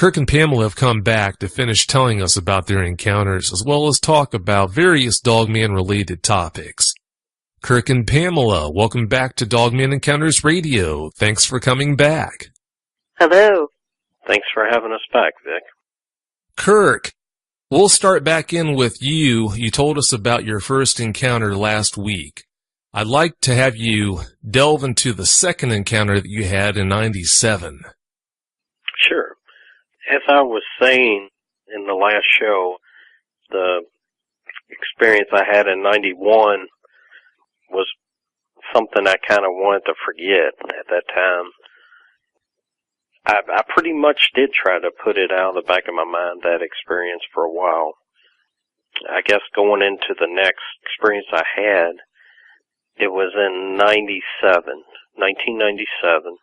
Kirk and Pamela have come back to finish telling us about their encounters as well as talk about various Dogman-related topics. Kirk and Pamela, welcome back to Dogman Encounters Radio. Thanks for coming back. Hello. Thanks for having us back, Vic. Kirk, we'll start back in with you. You told us about your first encounter last week. I'd like to have you delve into the second encounter that you had in 97. Sure. As I was saying in the last show, the experience I had in 91 was something I kind of wanted to forget at that time. I pretty much did try to put it out of the back of my mind, that experience, for a while. I guess going into the next experience I had, it was in 1997.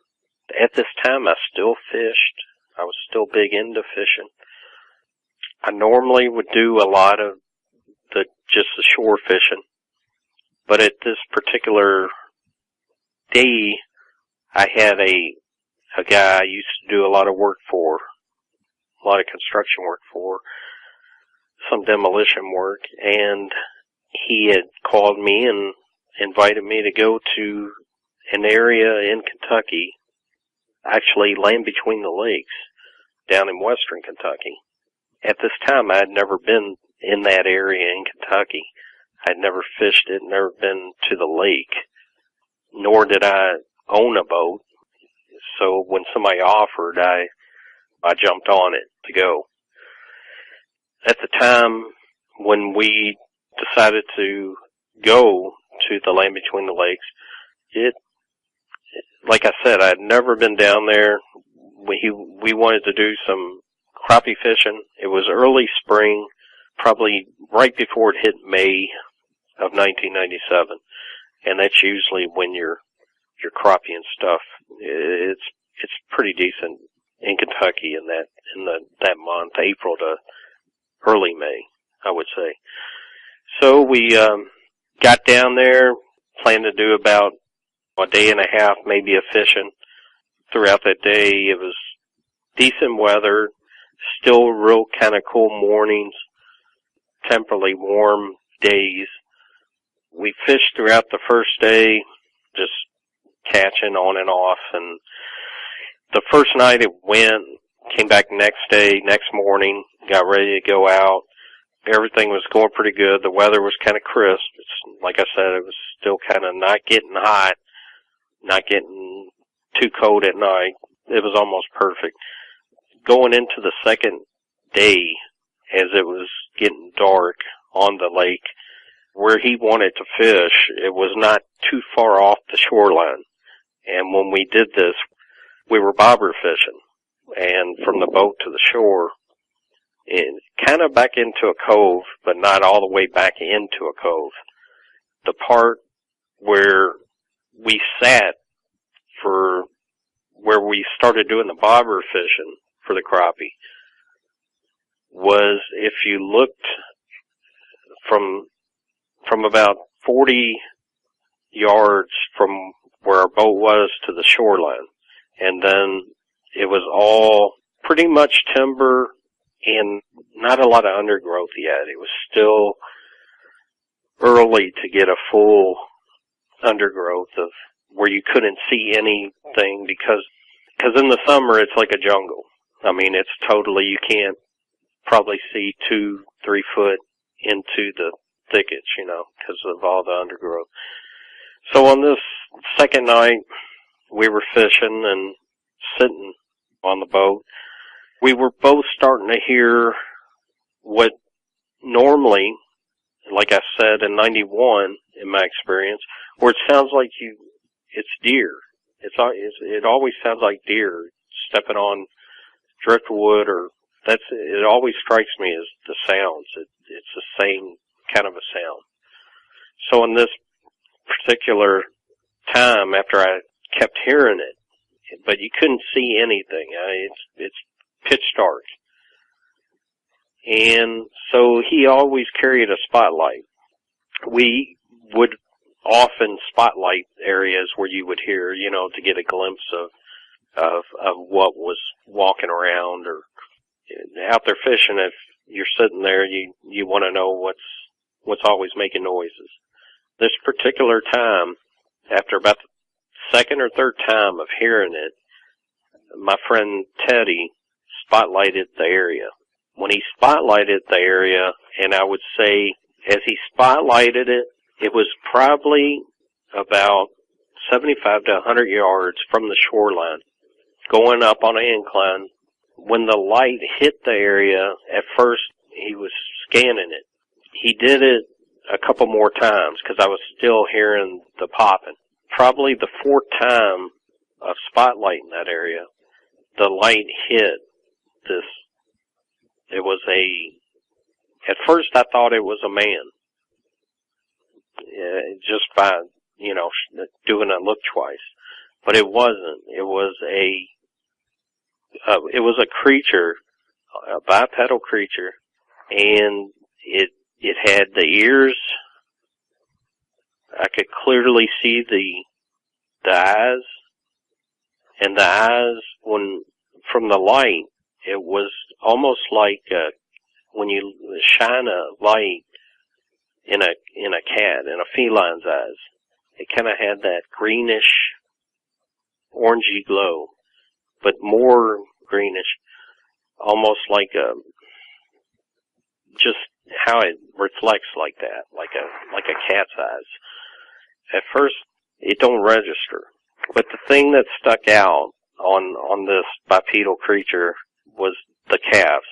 At this time, I still fished. I was still big into fishing. I normally would do a lot of just the shore fishing. But at this particular day, I had a guy I used to do a lot of work for, a lot of construction work for, some demolition work, and he had called me and invited me to go to an area in Kentucky, actually land between the lakes, down in western Kentucky. At this time, I had never been in that area in Kentucky. I'd never fished it, never been to the lake, nor did I own a boat. So when somebody offered, I jumped on it to go. At the time when we decided to go to the land between the lakes, like I said, I'd never been down there. We wanted to do some crappie fishing. It was early spring, probably right before it hit May of 1997, and that's usually when your crappie and stuff, it's pretty decent in Kentucky in that month, April to early May, I would say. So we got down there, planned to do about a day and a half maybe of fishing. Throughout that day, it was decent weather, still real kind of cool mornings, temporarily warm days. We fished throughout the first day, just catching on and off, and the first night it went, came back next morning, got ready to go out. Everything was going pretty good. The weather was kind of crisp. Like I said, it was still kind of not getting hot, not getting too cold at night. It was almost perfect. Going into the second day, as it was getting dark on the lake, where he wanted to fish, it was not too far off the shoreline. And when we did this, we were bobber fishing. And from the boat to the shore, and kind of back into a cove, but not all the way back into a cove. The part where we sat for where we started doing the bobber fishing for the crappie was, if you looked from about 40 yards from where our boat was to the shoreline, and then it was all pretty much timber and not a lot of undergrowth yet. It was still early to get a full undergrowth of where you couldn't see anything, because in the summer it's like a jungle. I mean, it's totally, you can't probably see 2-3 foot into the thickets, because of all the undergrowth. So on this second night, we were fishing and sitting on the boat. We were both starting to hear what normally, like I said, in 91, in my experience, where it sounds like it's deer. It always sounds like deer stepping on driftwood, or it always strikes me as the sounds. It's the same kind of a sound. So in this particular time, after I kept hearing it, but you couldn't see anything. It's pitch dark. And so he always carried a spotlight. We would often spotlight areas where you would hear, to get a glimpse of what was walking around or out there fishing, if you're sitting there, you want to know what's always making noises. This particular time, after about the second or third time of hearing it, my friend Teddy spotlighted the area. When he spotlighted the area, and I would say as he spotlighted it, it was probably about 75 to 100 yards from the shoreline, going up on an incline. When the light hit the area, at first he was scanning it. He did it a couple more times because I was still hearing the popping. Probably the fourth time of spotlighting that area, the light hit this. It was at first I thought it was a man. Just by, doing a look twice. But it wasn't. It was a creature, a bipedal creature, and it had the ears. I could clearly see the eyes, and the eyes, from the light, it was almost like when you shine a light in a cat, in a feline's eyes. It kind of had that greenish, orangey glow, but more greenish, almost like just how it reflects like that, like a cat's eyes. At first, it don't register, but the thing that stuck out on this bipedal creature was the calves,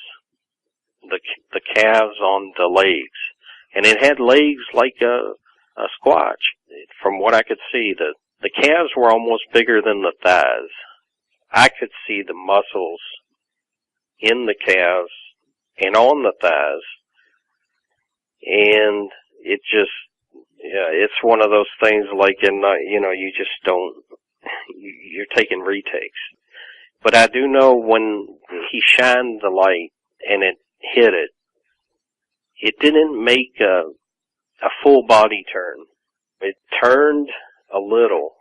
the calves on the legs. And it had legs like a squatch. From what I could see, the calves were almost bigger than the thighs. I could see the muscles in the calves and on the thighs. And it just, it's one of those things like, you just don't, you're taking retakes. But I do know when he shined the light and it hit it, it didn't make a full body turn. It turned a little,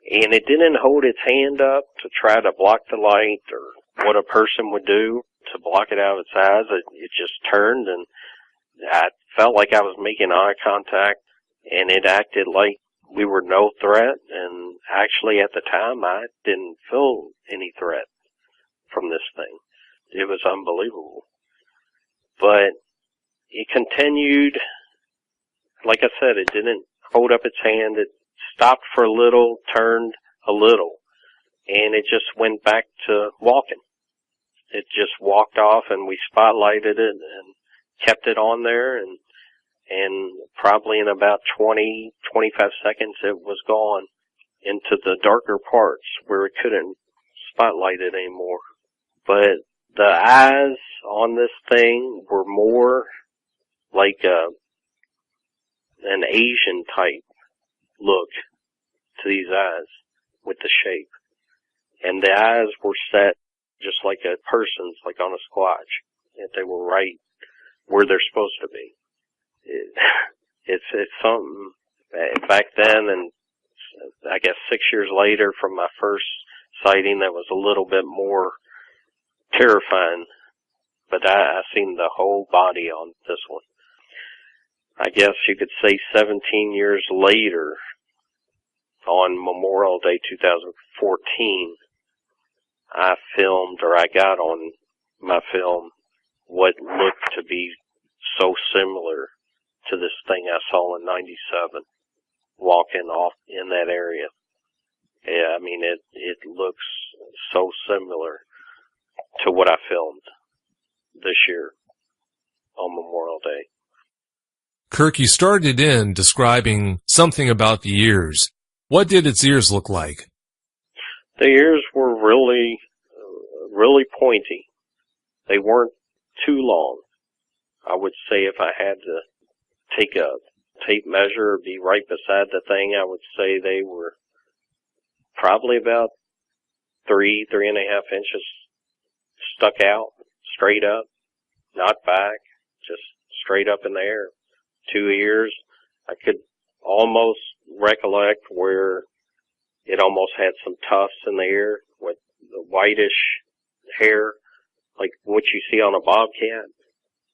and it didn't hold its hand up to try to block the light or what a person would do to block it out of its eyes. It just turned, and I felt like I was making eye contact, and it acted like we were no threat, and actually at the time I didn't feel any threat from this thing. It was unbelievable. But it continued, like I said, it didn't hold up its hand. It stopped for a little, turned a little, and it just went back to walking. It just walked off, and we spotlighted it and kept it on there, and probably in about 20, 25 seconds it was gone into the darker parts where we couldn't spotlight it anymore. But the eyes on this thing were more like an Asian type look to these eyes with the shape. And the eyes were set just like a person's, like on a squatch. And they were right where they're supposed to be. It's something back then, and I guess 6 years later from my first sighting, that was a little bit more terrifying. But I seen the whole body on this one. I guess you could say 17 years later, on Memorial Day 2014, I filmed, or I got on my film, what looked to be so similar to this thing I saw in 97, walking off in that area. Yeah, I mean, it looks so similar to what I filmed this year on Memorial Day. Kirk, you started in describing something about the ears. What did its ears look like? The ears were really, really pointy. They weren't too long. I would say if I had to take a tape measure or be right beside the thing, I would say they were probably about 3.5 inches stuck out, straight up, not back, just straight up in the air. 2 ears. I could almost recollect where it almost had some tufts in the ear with the whitish hair like what you see on a bobcat.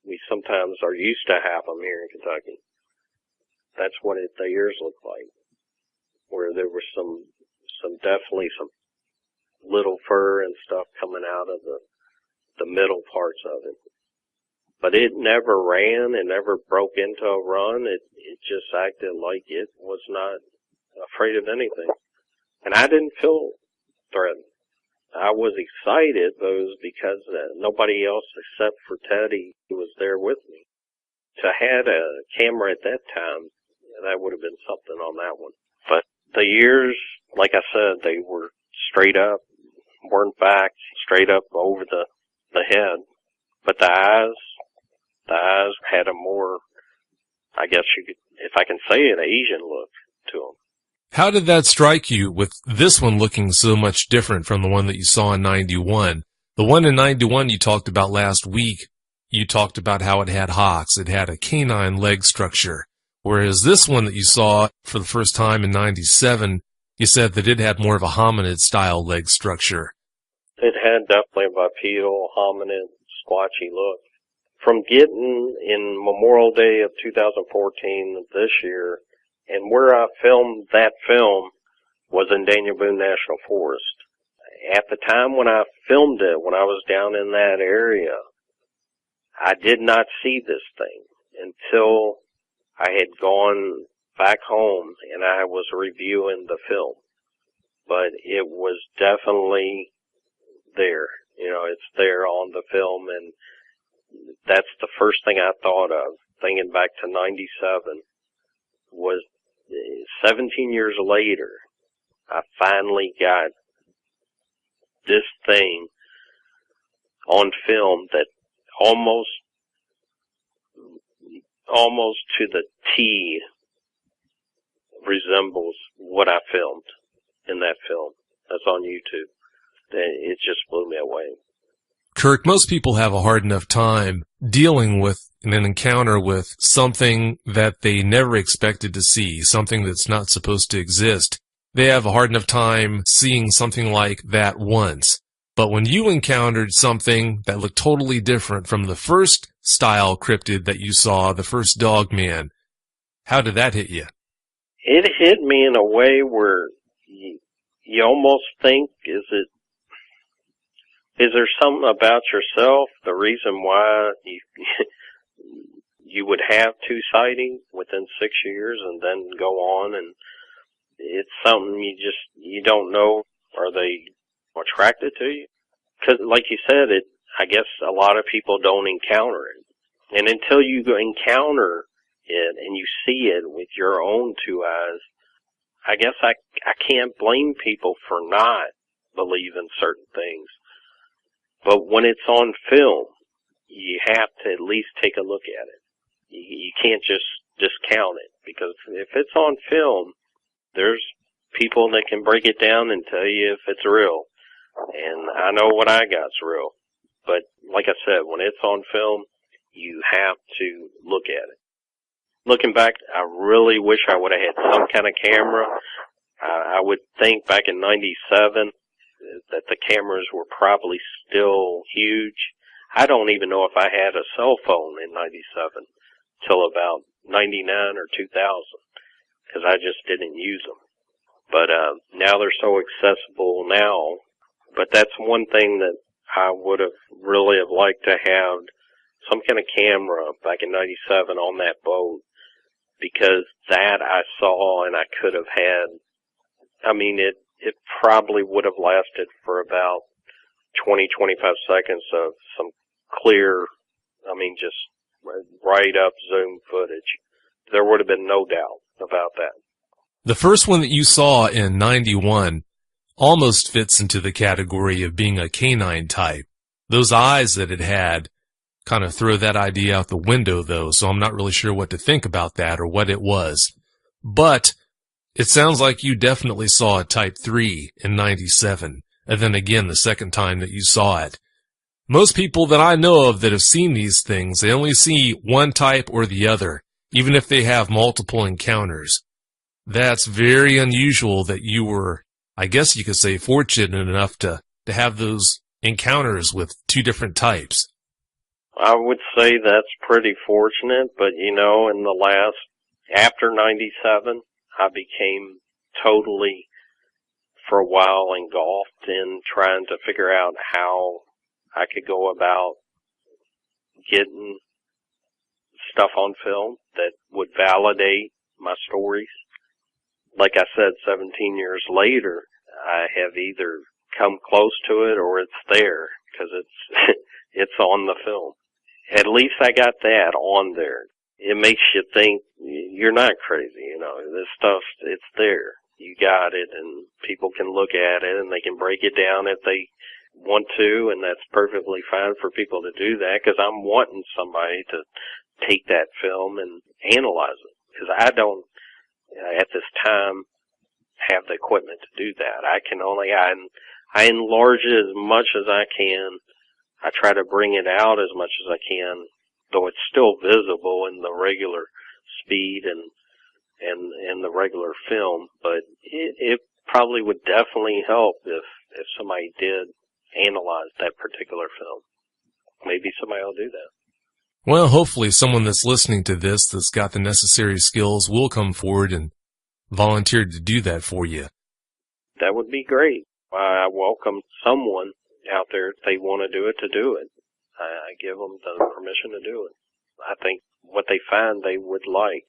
We sometimes are used to have them here in Kentucky. That's what the ears look like, where there was definitely some little fur and stuff coming out of the middle parts of it. But it never ran, it never broke into a run. It just acted like it was not afraid of anything. And I didn't feel threatened. I was excited, but it was because nobody else except for Teddy was there with me. To have a camera at that time, that would have been something on that one. But the ears, like I said, they were straight up, weren't back, straight up over the head. But the eyes had a more, I guess you could, if I can say it, Asian look to them. How did that strike you with this one looking so much different from the one that you saw in 91? The one in 91 you talked about last week, you talked about how it had hocks, it had a canine leg structure. Whereas this one that you saw for the first time in 97, you said that it had more of a hominid-style leg structure. It had definitely a bipedal, hominid, squatchy look. From getting in Memorial Day of 2014 this year, and where I filmed that film was in Daniel Boone National Forest. At the time when I filmed it, when I was down in that area, I did not see this thing until I had gone back home and I was reviewing the film. But it was definitely there. You know, it's there on the film, and that's the first thing I thought of, thinking back to 97, was 17 years later, I finally got this thing on film that almost to the T resembles what I filmed in that film. That's on YouTube. It just blew me away. Kirk, most people have a hard enough time dealing with an encounter with something that they never expected to see, something that's not supposed to exist. They have a hard enough time seeing something like that once. But when you encountered something that looked totally different from the first style cryptid that you saw, the first Dogman, how did that hit you? It hit me in a way where you almost think, is there something about yourself, the reason why you would have two sightings within 6 years and then go on, and it's something you don't know, are they attracted to you? Because like you said, I guess a lot of people don't encounter it. And until you encounter it and you see it with your own two eyes, I guess I can't blame people for not believing certain things. But when it's on film, you have to at least take a look at it. You can't just discount it, because if it's on film, there's people that can break it down and tell you if it's real. And I know what I got's real. But like I said, when it's on film, you have to look at it. Looking back, I really wish I would have had some kind of camera. I would think back in 97 that the cameras were probably still huge. I don't even know if I had a cell phone in 97 till about 99 or 2000, because I just didn't use them. But now they're so accessible now. But that's one thing that I would have really have liked to have, some kind of camera back in 97 on that boat, because that I saw and I could have had. I mean, it probably would have lasted for about 20, 25 seconds of some clear, just right up zoom footage. There would have been no doubt about that. The first one that you saw in 91 almost fits into the category of being a canine type. Those eyes that it had kind of throw that idea out the window, though, so I'm not really sure what to think about that or what it was. But it sounds like you definitely saw a Type 3 in 97, and then again the second time that you saw it. Most people that I know of that have seen these things, they only see one type or the other, even if they have multiple encounters. That's very unusual that you were, I guess you could say, fortunate enough to have those encounters with two different types. I would say that's pretty fortunate, but in the after 97, I became totally, for a while, engulfed in trying to figure out how I could go about getting stuff on film that would validate my stories. Like I said, 17 years later, I have either come close to it or it's there, because it's on the film. At least I got that on there. It makes you think you're not crazy, this stuff, it's there. You got it, and people can look at it, and they can break it down if they want to, and that's perfectly fine for people to do that, because I'm wanting somebody to take that film and analyze it, because I don't, at this time, have the equipment to do that. I enlarge it as much as I can. I try to bring it out as much as I can, though it's still visible in the regular speed and the regular film, but it probably would definitely help if somebody did analyze that particular film. Maybe somebody will do that. Well, hopefully someone that's listening to this that's got the necessary skills will come forward and volunteer to do that for you. That would be great. I welcome someone out there, if they want to do it, to do it. I give them the permission to do it. I think what they find they would like,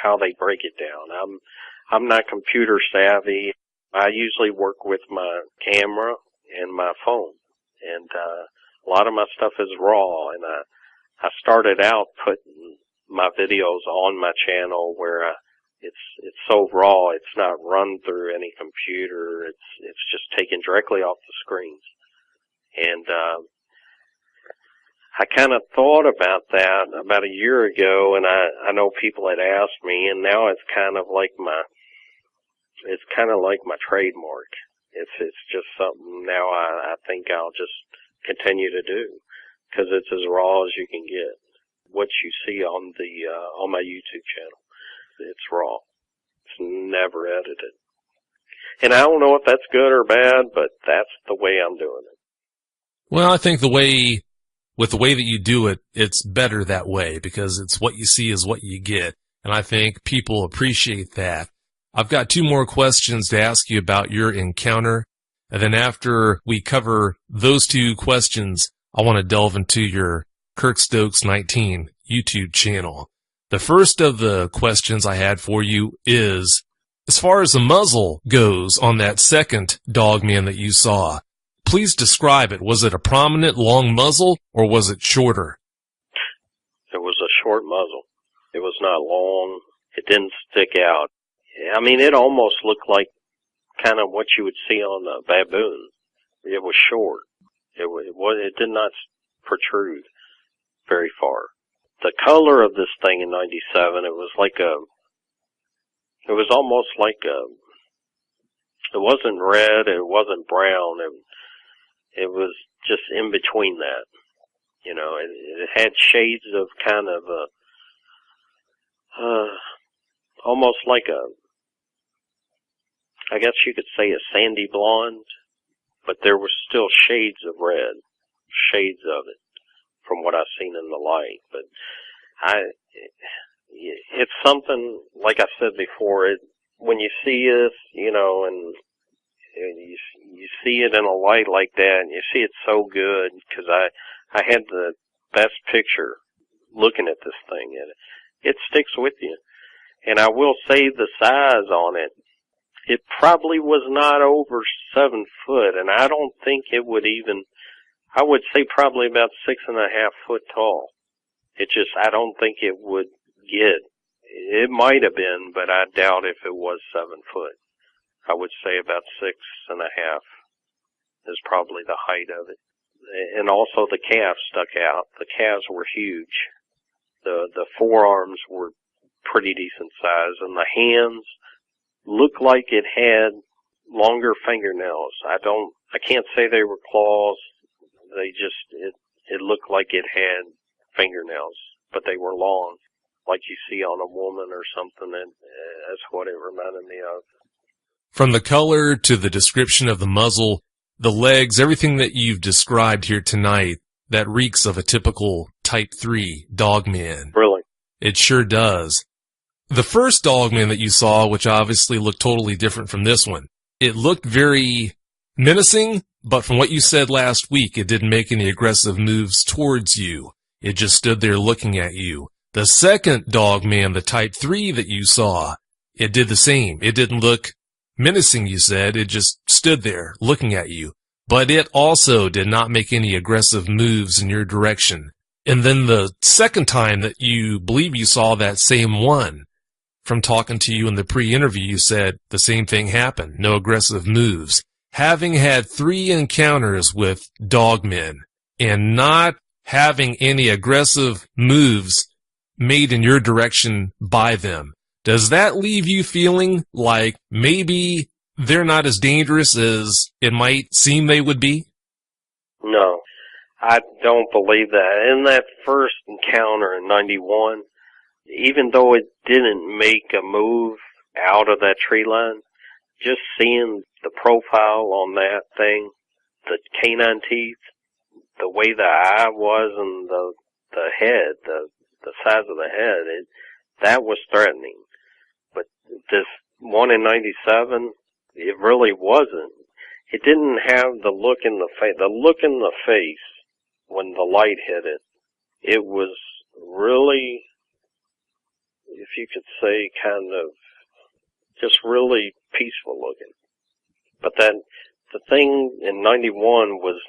how they break it down. I'm not computer savvy. I usually work with my camera and my phone, and a lot of my stuff is raw, and I started out putting my videos on my channel where it's so raw, it's not run through any computer, it's just taken directly off the screens. And I kind of thought about that about a year ago, and I know people had asked me, and now it's kind of like my trademark. It's just something now I think I'll just continue to do, because it's as raw as you can get. What you see on my YouTube channel, it's raw. It's never edited. And I don't know if that's good or bad, but that's the way I'm doing it. Well, I think the way that you do it, it's better that way, because it's what you see is what you get. And I think people appreciate that. I've got two more questions to ask you about your encounter. And then after we cover those two questions, I want to delve into your Kirk Stokes 19 YouTube channel. The first of the questions I had for you is, as far as the muzzle goes on that second Dogman that you saw, please describe it. Was it a prominent long muzzle, or was it shorter? It was a short muzzle. It was not long. It didn't stick out. I mean, it almost looked like kind of what you would see on a baboon. It was short. It did not protrude very far. The color of this thing in 97, it was almost like it wasn't red, it wasn't brown, it was just in between that. It had shades of kind of almost like I guess you could say a sandy blonde, but there were still shades of red, shades of it, from what I've seen in the light. But it's something, like I said before, when you see this, and you see it in a light like that, and you see it so good, because I had the best picture looking at this thing, and it sticks with you. And I will say the size on it, it probably was not over 7 foot, and I don't think it would even, I would say probably about 6.5 foot tall. I don't think it would get, it might have been, but I doubt if it was 7 foot. I would say about 6.5 is probably the height of it. And also the calves stuck out. The calves were huge. The forearms were pretty decent size, and the hands looked like it had longer fingernails. I can't say they were claws. It looked like it had fingernails, but they were long, like you see on a woman or something. And that's what it reminded me of. From the color to the description of the muzzle, the legs, everything that you've described here tonight, that reeks of a typical Type 3 dogman. Really? It sure does. The first dogman that you saw, which obviously looked totally different from this one, it looked very menacing, but from what you said last week, it didn't make any aggressive moves towards you. It just stood there looking at you. The second dogman, the Type 3 that you saw, it did the same. It didn't look menacing, you said. It just stood there looking at you. But it also did not make any aggressive moves in your direction. And then the second time that you believe you saw that same one, from talking to you in the pre-interview, you said the same thing happened. No aggressive moves. Having had 3 encounters with dogmen and not having any aggressive moves made in your direction by them, does that leave you feeling like maybe they're not as dangerous as it might seem they would be? No, I don't believe that. In that first encounter in 91, even though it didn't make a move out of that tree line, just seeing the profile on that thing, the canine teeth, the way the eye was and the head, the size of the head, that was threatening. But this one in 97, it really wasn't. It didn't have the look in the face. The look in the face when the light hit it, it was really, if you could say, kind of just really peaceful looking. But then the thing in 91 was,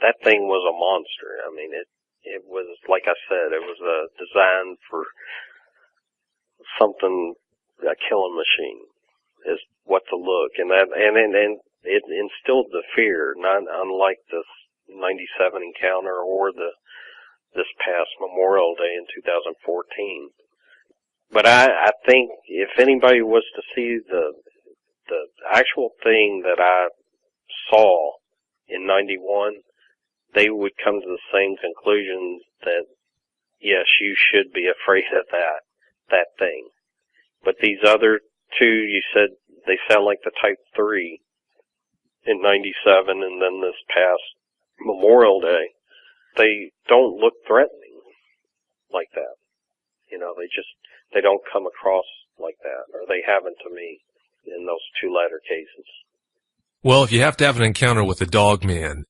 that thing was a monster. I mean, it was, like I said, it was designed for something, a killing machine is what to look. And it instilled the fear, not unlike this 97 encounter or this past Memorial Day in 2014. But I think if anybody was to see the actual thing that I saw in 91, they would come to the same conclusion that, yes, you should be afraid of that thing. But these other two, you said they sound like the Type 3 in 97 and then this past Memorial Day. They don't look threatening like that. You know, they don't come across like that, or they haven't to me in those 2 latter cases. Well, if you have to have an encounter with a dogman,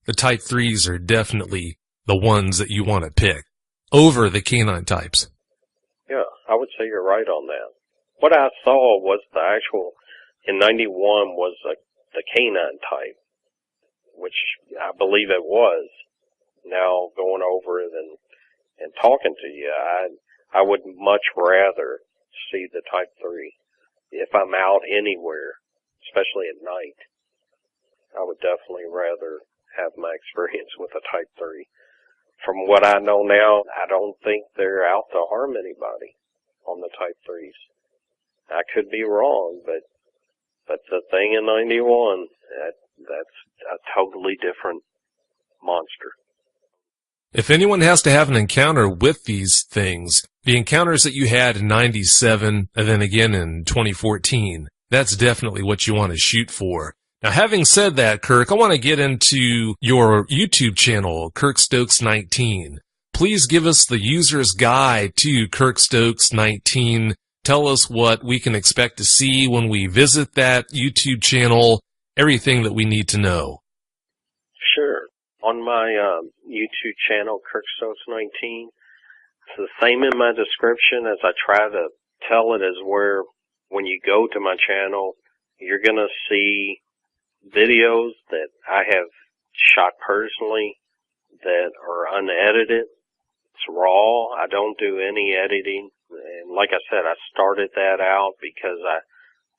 the Type 3s are definitely the ones that you want to pick over the canine types. Yeah, I would say you're right on that. What I saw was the actual, in 91 was the canine type, which I believe it was. Now going over it and talking to you, I would much rather see the Type 3. If I'm out anywhere, especially at night, I would definitely rather have my experience with a Type 3. From what I know now, I don't think they're out to harm anybody on the Type 3s. I could be wrong, but the thing in 91, that's a totally different monster. If anyone has to have an encounter with these things, the encounters that you had in 97 and then again in 2014, that's definitely what you want to shoot for. Now, having said that, Kirk, I want to get into your YouTube channel, Kirk Stokes 19. Please give us the user's guide to Kirk Stokes 19. Tell us what we can expect to see when we visit that YouTube channel, everything that we need to know. Sure. On my YouTube channel, Kirk Stokes 19, it's the same in my description as I try to tell it, as where when you go to my channel, you're going to see videos that I have shot personally that are unedited. It's raw. I don't do any editing. And like I said, I started that out because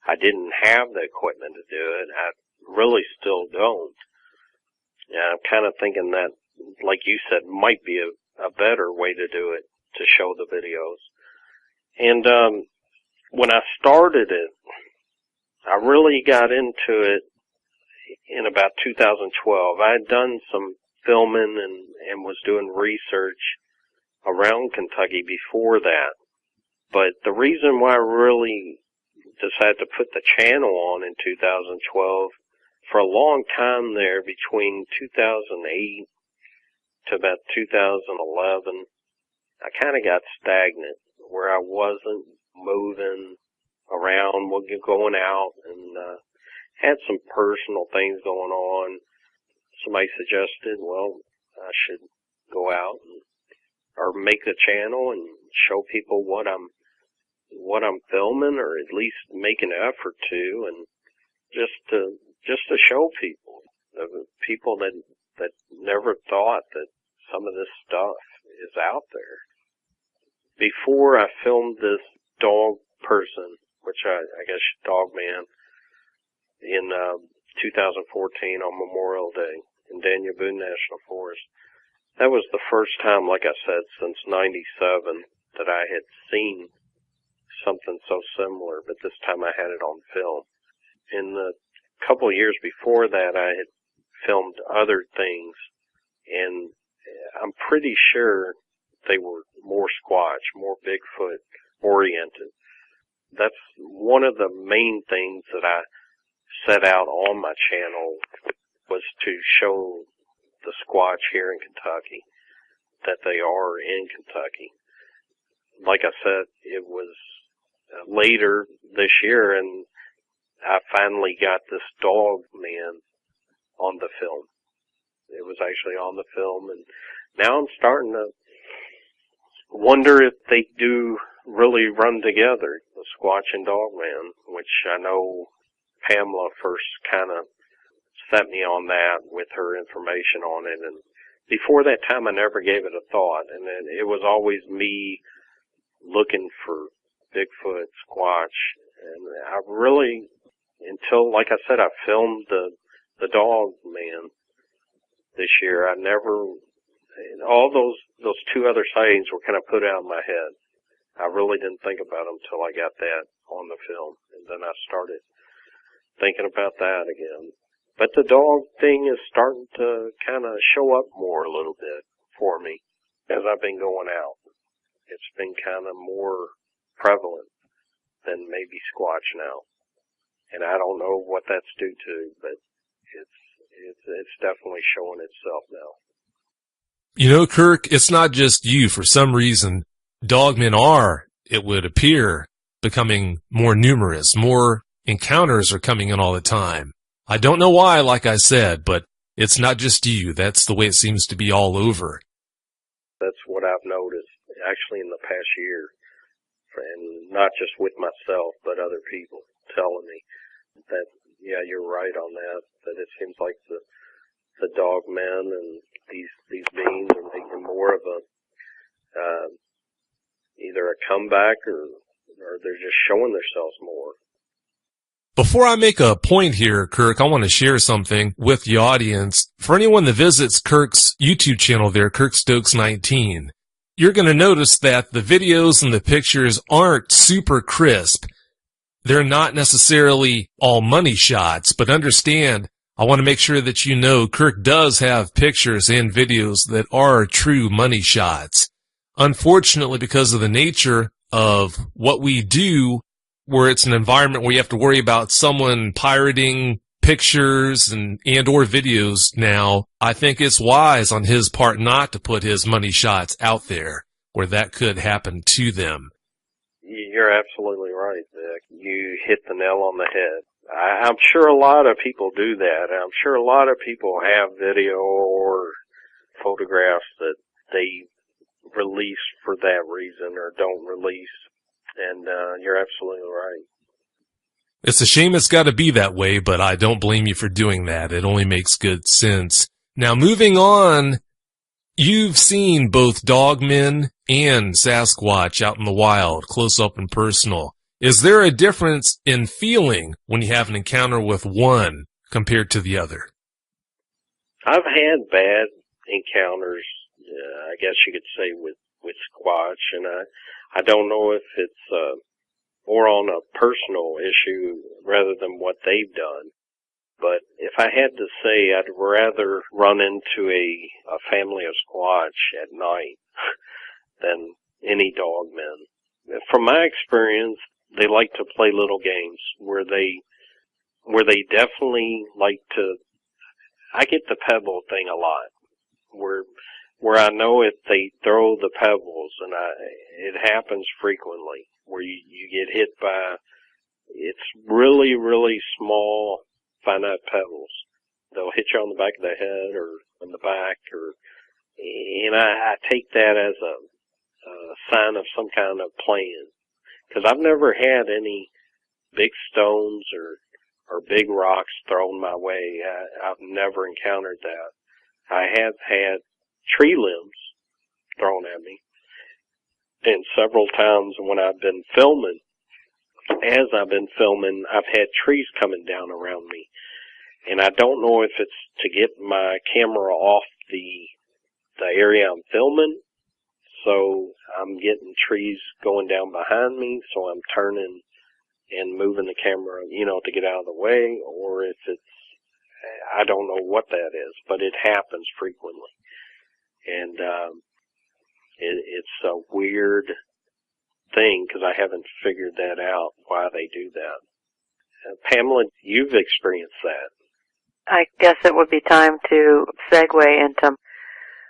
I didn't have the equipment to do it. I really still don't. Yeah, I'm kind of thinking that, like you said, might be a better way to do it, to show the videos. And when I started it, I really got into it in about 2012. I had done some filming and was doing research around Kentucky before that. But the reason why I really decided to put the channel on in 2012, for a long time there, between 2008 to about 2011, I kind of got stagnant, where I wasn't moving around, going out, and had some personal things going on. Somebody suggested, well, I should go out or make a channel and show people what I'm filming, or at least make an effort to, and just to show people, the people that never thought that some of this stuff is out there. Before I filmed this dog person, which I guess dog man, in 2014 on Memorial Day in Daniel Boone National Forest, that was the first time, like I said, since '97 that I had seen something so similar, but this time I had it on film. In the couple of years before that, I had filmed other things, and I'm pretty sure they were more Squatch, more Bigfoot oriented. That's one of the main things that I set out on my channel, was to show the Squatch here in Kentucky, that they are in Kentucky. Like I said, it was later this year, and I finally got this dog man on the film. It was actually on the film, and now I'm starting to wonder if they do really run together, the Squatch and dog man, which I know Pamela first kind of sent me on that with her information on it, and before that time I never gave it a thought, and then it was always me looking for Bigfoot, Squatch, and I really, until, like I said, I filmed the dog man this year, I never, all those two other sightings were kind of put out in my head. I really didn't think about them until I got that on the film, and then I started thinking about that again. But the dog thing is starting to kind of show up more a little bit for me as I've been going out. It's been kind of more prevalent than maybe Squatch now. And I don't know what that's due to, but it's definitely showing itself now. You know, Kirk, it's not just you. For some reason, dogmen are, it would appear, becoming more numerous. More encounters are coming in all the time. I don't know why, like I said, but it's not just you. That's the way it seems to be all over. That's what I've noticed, actually, in the past year. And not just with myself, but other people telling me that, yeah, you're right on that, that it seems like the dog men and these beings are making more of a, either a comeback or they're just showing themselves more. Before I make a point here, Kirk, I want to share something with the audience. For anyone that visits Kirk's YouTube channel there, Kirk Stokes 19, you're going to notice that the videos and the pictures aren't super crisp. They're not necessarily all money shots, but understand, I want to make sure that you know Kirk does have pictures and videos that are true money shots. Unfortunately, because of the nature of what we do, where it's an environment where you have to worry about someone pirating pictures and or videos now, I think it's wise on his part not to put his money shots out there where that could happen to them. You're absolutely right, Vic. You hit the nail on the head. I'm sure a lot of people do that. I'm sure a lot of people have video or photographs that they release for that reason or don't release. And you're absolutely right. It's a shame it's got to be that way, but I don't blame you for doing that. It only makes good sense. Now, moving on, you've seen both dogmen and Sasquatch out in the wild, close up and personal. Is there a difference in feeling when you have an encounter with one compared to the other? I've had bad encounters, I guess you could say, with Squatch, and I don't know if it's more on a personal issue rather than what they've done. But if I had to say, I'd rather run into a family of Squatch at night than any dogmen. From my experience, they like to play little games where they where they definitely like to, I get the pebble thing a lot, where I know if they throw the pebbles, and it happens frequently, where you get hit by, it's really, really small, finite pebbles. They'll hit you on the back of the head or on the back, and I take that as a sign of some kind of plan. Because I've never had any big stones or big rocks thrown my way. I've never encountered that. I have had tree limbs thrown at me. And several times when I've been filming, I've had trees coming down around me. And I don't know if it's to get my camera off the area I'm filming, so I'm getting trees going down behind me, so I'm turning and moving the camera, to get out of the way, or if it's, I don't know what that is, but it happens frequently. And it's a weird thing, because I haven't figured that out, why they do that. Pamela, you've experienced that. I guess it would be time to segue into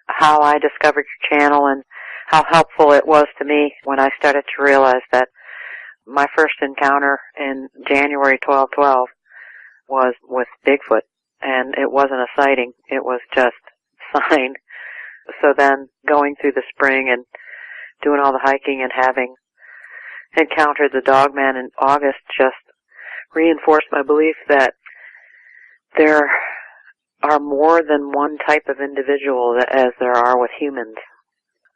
how I discovered your channel and how helpful it was to me when I started to realize that my first encounter in January 12/12 was with Bigfoot, and it wasn't a sighting, it was just sign. So then going through the spring and doing all the hiking and having encountered the Dogman in August just reinforced my belief that there are more than one type of individual as there are with humans.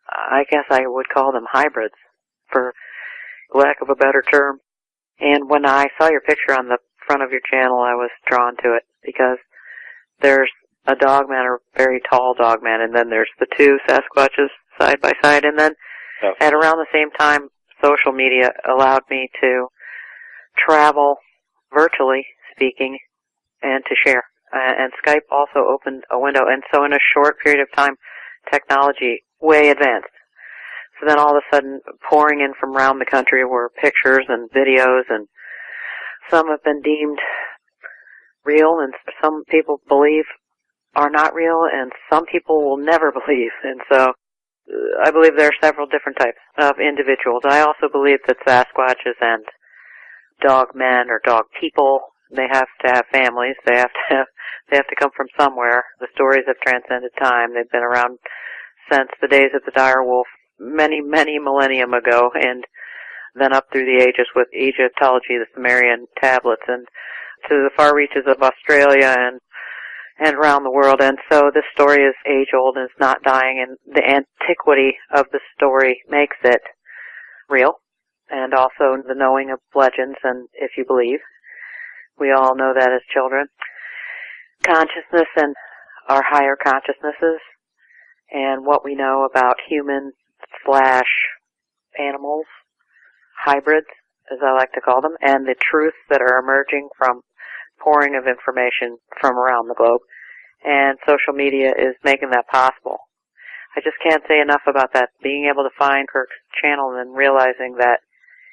I guess I would call them hybrids, for lack of a better term. And when I saw your picture on the front of your channel, I was drawn to it, because there's a Dogman, or very tall Dogman, and then there's the two Sasquatches side by side. And then at around the same time, social media allowed me to travel, virtually speaking, and to share. And Skype also opened a window. And so in a short period of time, technology way advanced. So then all of a sudden, pouring in from around the country were pictures and videos, and some have been deemed real, and some people believe are not real, and some people will never believe. And so I believe there are several different types of individuals. I also believe that Sasquatches and dog men or dog people, they have to have families. They have to come from somewhere. The stories have transcended time. They've been around since the days of the dire wolf, many, many millennium ago, and then up through the ages with Egyptology, the Sumerian tablets, and to the far reaches of Australia and around the world. And so this story is age-old and it's not dying, and the antiquity of the story makes it real, and also the knowing of legends, and if you believe. We all know that as children. Consciousness and our higher consciousnesses, and what we know about human/animals, hybrids, as I like to call them, and the truths that are emerging from pouring of information from around the globe. And social media is making that possible. I just can't say enough about that. Being able to find Kirk's channel and realizing that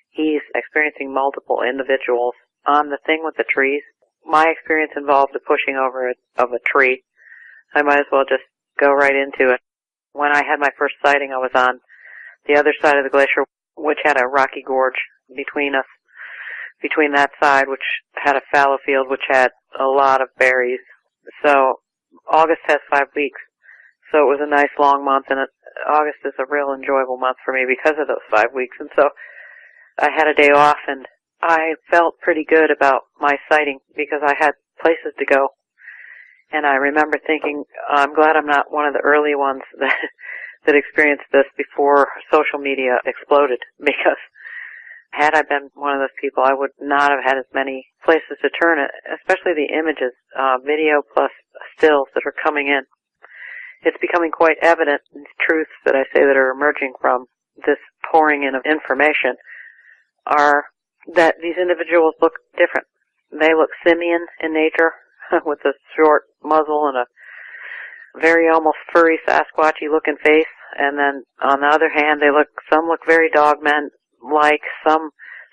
he's experiencing multiple individuals on the thing with the trees. My experience involved the pushing over of a tree. I might as well just go right into it. When I had my first sighting, I was on the other side of the glacier, which had a rocky gorge between us, between that side, which had a fallow field, which had a lot of berries. So August has 5 weeks, so it was a nice long month, and August is a real enjoyable month for me because of those 5 weeks. And so I had a day off, and I felt pretty good about my sighting because I had places to go. And I remember thinking, I'm glad I'm not one of the early ones that experienced this before social media exploded, because had I been one of those people, I would not have had as many places to turn it, especially the images, video plus stills that are coming in. It's becoming quite evident, these truths that I say that are emerging from this pouring in of information are that these individuals look different. They look simian in nature, with a short muzzle and a very almost furry Sasquatchy looking face. And then on the other hand, some look very dogman-like, some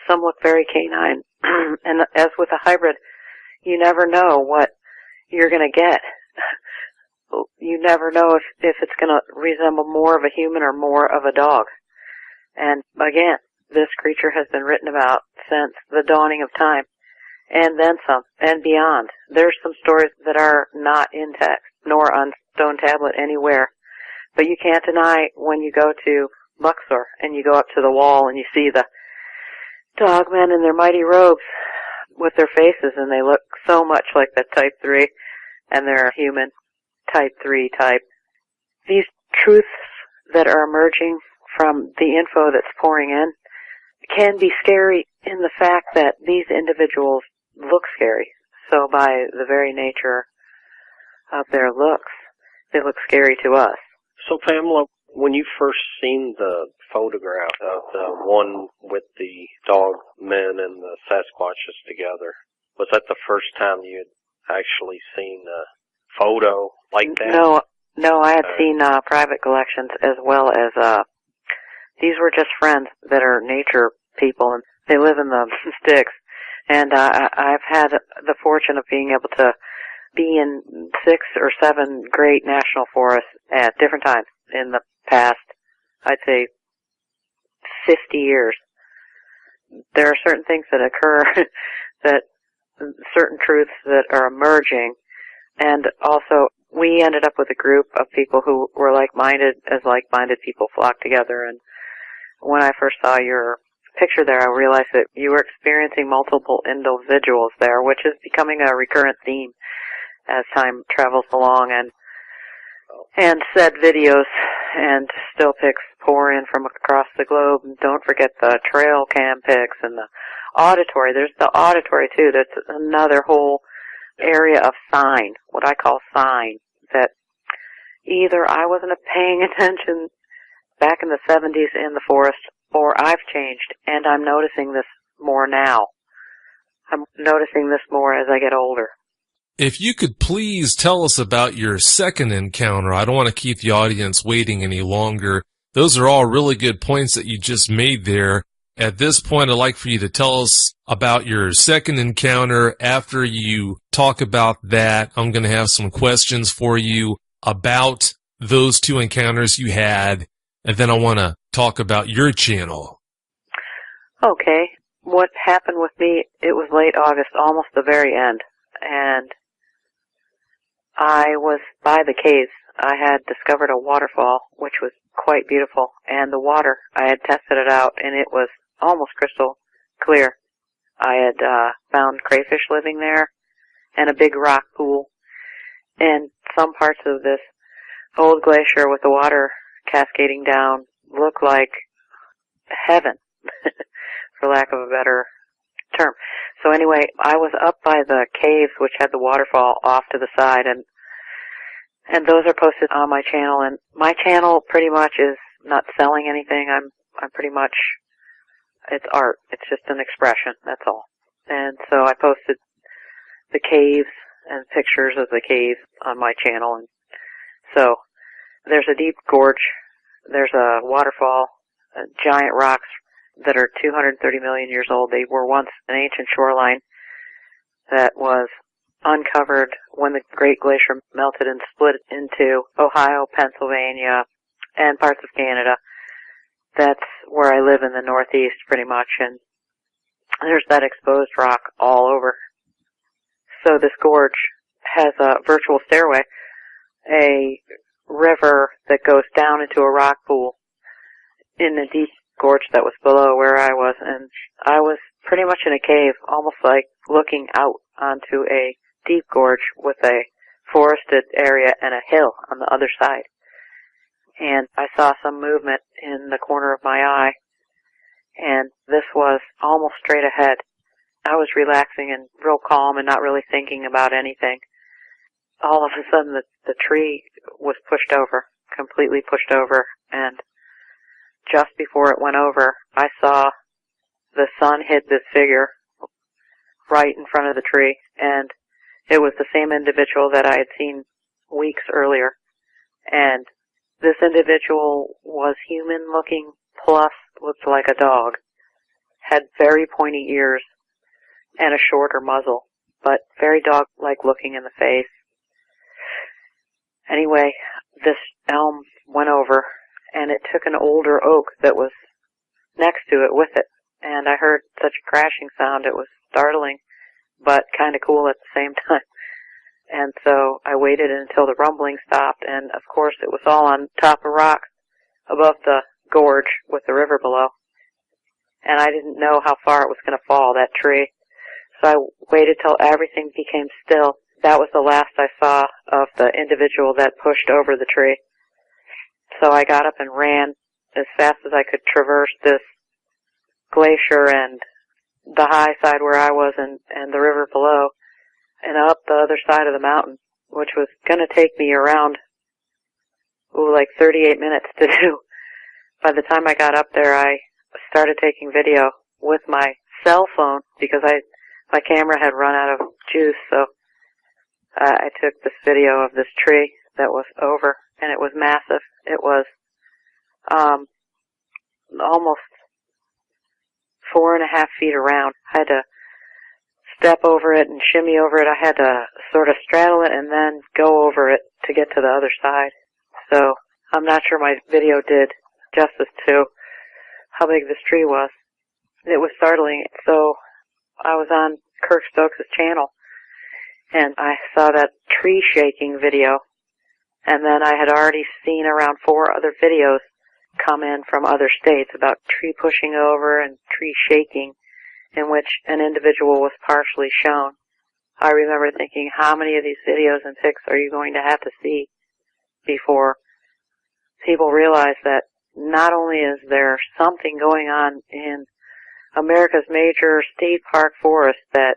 look very canine. And as with a hybrid, you never know what you're going to get. You never know if it's going to resemble more of a human or more of a dog. And again, this creature has been written about since the dawning of time, and then some, and beyond. There's some stories that are not in text, nor on stone tablet anywhere. But you can't deny when you go to Luxor and you go up to the wall and you see the dogmen in their mighty robes with their faces, and they look so much like the Type 3, and they're human Type 3 type. These truths that are emerging from the info that's pouring in can be scary in the fact that these individuals look scary. So by the very nature of their looks, they look scary to us. So Pamela, when you first seen the photograph of the one with the dog men and the Sasquatches together, was that the first time you had actually seen a photo like that? No, I had seen private collections as well as these were just friends that are nature people, and they live in the sticks. And I've had the fortune of being able to be in 6 or 7 great national forests at different times in the past, I'd say, 50 years. There are certain things that occur, that certain truths that are emerging, and also we ended up with a group of people who were like-minded, as like-minded people flock together. And when I first saw your picture there, I realized that you were experiencing multiple individuals there, which is becoming a recurrent theme as time travels along, and said videos and still pics pour in from across the globe. And don't forget the trail cam pics and the auditory. There's the auditory too. That's another whole area of sign, what I call sign, that either I wasn't paying attention back in the 70s in the forest, or I've changed, and I'm noticing this more now. I'm noticing this more as I get older. If you could please tell us about your second encounter. I don't want to keep the audience waiting any longer. Those are all really good points that you just made there. At this point, I'd like for you to tell us about your second encounter. After you talk about that, I'm going to have some questions for you about those 2 encounters you had, and then I want to talk about your channel. Okay. What happened with me, it was late August, almost the very end, and I was by the caves. I had discovered a waterfall, which was quite beautiful, and the water, I had tested it out, and it was almost crystal clear. I had found crayfish living there, and a big rock pool, and some parts of this old glacier with the water cascading down look like heaven, for lack of a better term. So anyway, I was up by the caves which had the waterfall off to the side, and those are posted on my channel. And my channel pretty much is not selling anything. I'm pretty much, it's art. It's just an expression, that's all. And so I posted the caves and pictures of the caves on my channel. And so there's a deep gorge, there's a waterfall, giant rocks that are 230 million years old. They were once an ancient shoreline that was uncovered when the Great Glacier melted and split into Ohio, Pennsylvania, and parts of Canada. That's where I live in the Northeast pretty much, and there's that exposed rock all over. So this gorge has a virtual stairway, a river that goes down into a rock pool in the deep gorge that was below where I was, and I was pretty much in a cave, almost like looking out onto a deep gorge with a forested area and a hill on the other side. And I saw some movement in the corner of my eye, and this was almost straight ahead. I was relaxing and real calm and not really thinking about anything. All of a sudden the tree was pushed over, completely pushed over, and just before it went over, I saw the sun hit this figure right in front of the tree, and it was the same individual that I had seen weeks earlier. And this individual was human looking, plus looked like a dog, had very pointy ears, and a shorter muzzle. but very dog-like looking in the face. Anyway, this elm went over, and it took an older oak that was next to it with it, and I heard such a crashing sound. It was startling, but kind of cool at the same time. And so I waited until the rumbling stopped, and of course it was all on top of rocks above the gorge with the river below. And I didn't know how far it was going to fall, that tree. So I waited till everything became still. That was the last I saw of the individual that pushed over the tree. So I got up and ran as fast as I could traverse this glacier and the high side where I was and the river below, and up the other side of the mountain, which was going to take me around, like 38 minutes to do. By the time I got up there, I started taking video with my cell phone because my camera had run out of juice, so I took this video of this tree that was over, and it was massive. It was almost 4.5 feet around. I had to step over it and shimmy over it. I had to sort of straddle it and then go over it to get to the other side. So I'm not sure my video did justice to how big this tree was. It was startling. So I was on Kirk Stokes' channel, and I saw that tree shaking video, and then I had already seen around 4 other videos come in from other states about tree pushing over and tree shaking, in which an individual was partially shown. I remember thinking, how many of these videos and pics are you going to have to see before people realize that not only is there something going on in America's major state park forest that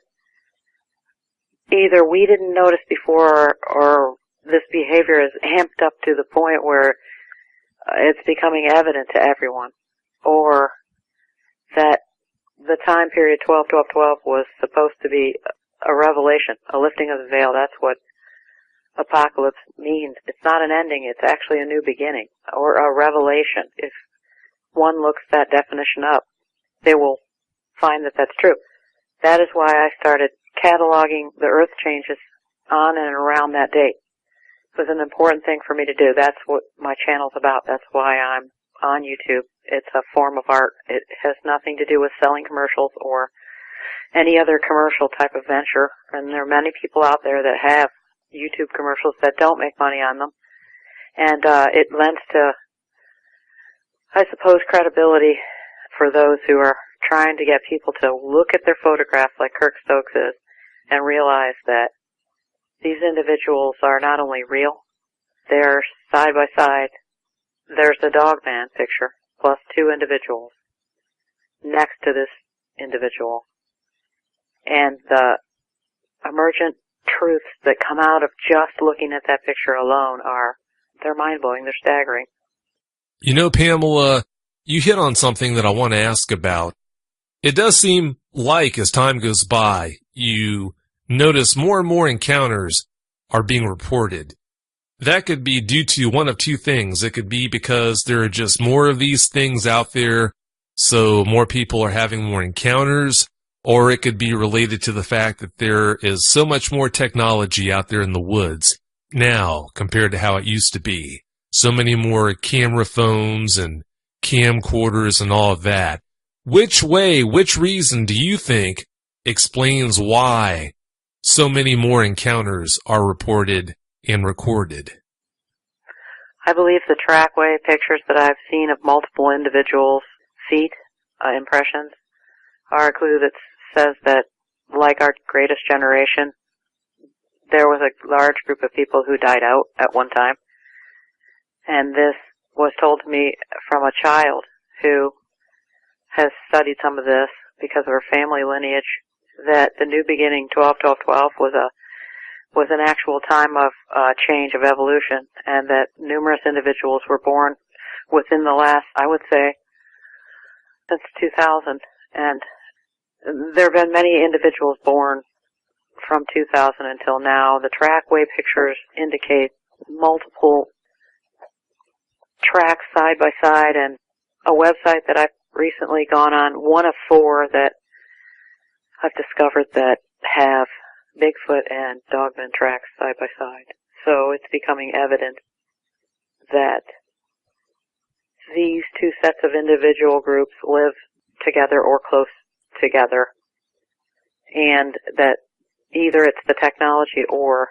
either we didn't notice before or this behavior is amped up to the point where it's becoming evident to everyone, or that the time period 12-12-12 was supposed to be a revelation, a lifting of the veil. That's what apocalypse means. It's not an ending, it's actually a new beginning, or a revelation. If one looks that definition up, they will find that that's true. That is why I started cataloging the earth changes on and around that date. It was an important thing for me to do. That's what my channel's about. That's why I'm on YouTube. It's a form of art. It has nothing to do with selling commercials or any other commercial type of venture. And there are many people out there that have YouTube commercials that don't make money on them. And it lends to, I suppose, credibility for those who are trying to get people to look at their photographs like Kirk Stokes is and realize that these individuals are not only real, they're side by side. There's a dog man picture plus 2 individuals next to this individual. And the emergent truths that come out of just looking at that picture alone they're mind-blowing, they're staggering. You know, Pamela, you hit on something that I want to ask about. It does seem like as time goes by, you notice more and more encounters are being reported. That could be due to one of 2 things. It could be because there are just more of these things out there, so more people are having more encounters, or it could be related to the fact that there is so much more technology out there in the woods now compared to how it used to be. So many more camera phones and camcorders and all of that. Which reason do you think explains why so many more encounters are reported and recorded? I believe the trackway pictures that I've seen of multiple individuals' feet impressions are a clue that says that, like our greatest generation, there was a large group of people who died out at one time. And this was told to me from a child who has studied some of this because of her family lineage, that the new beginning, 12-12-12, was an actual time of change, of evolution, and that numerous individuals were born within the last, I would say, since 2000. And there have been many individuals born from 2000 until now. The trackway pictures indicate multiple tracks side by side, and a website that I've recently gone on, one of 4 that I've discovered that have Bigfoot and dogman tracks side by side. So it's becoming evident that these two sets of individual groups live together or close together, and that either it's the technology or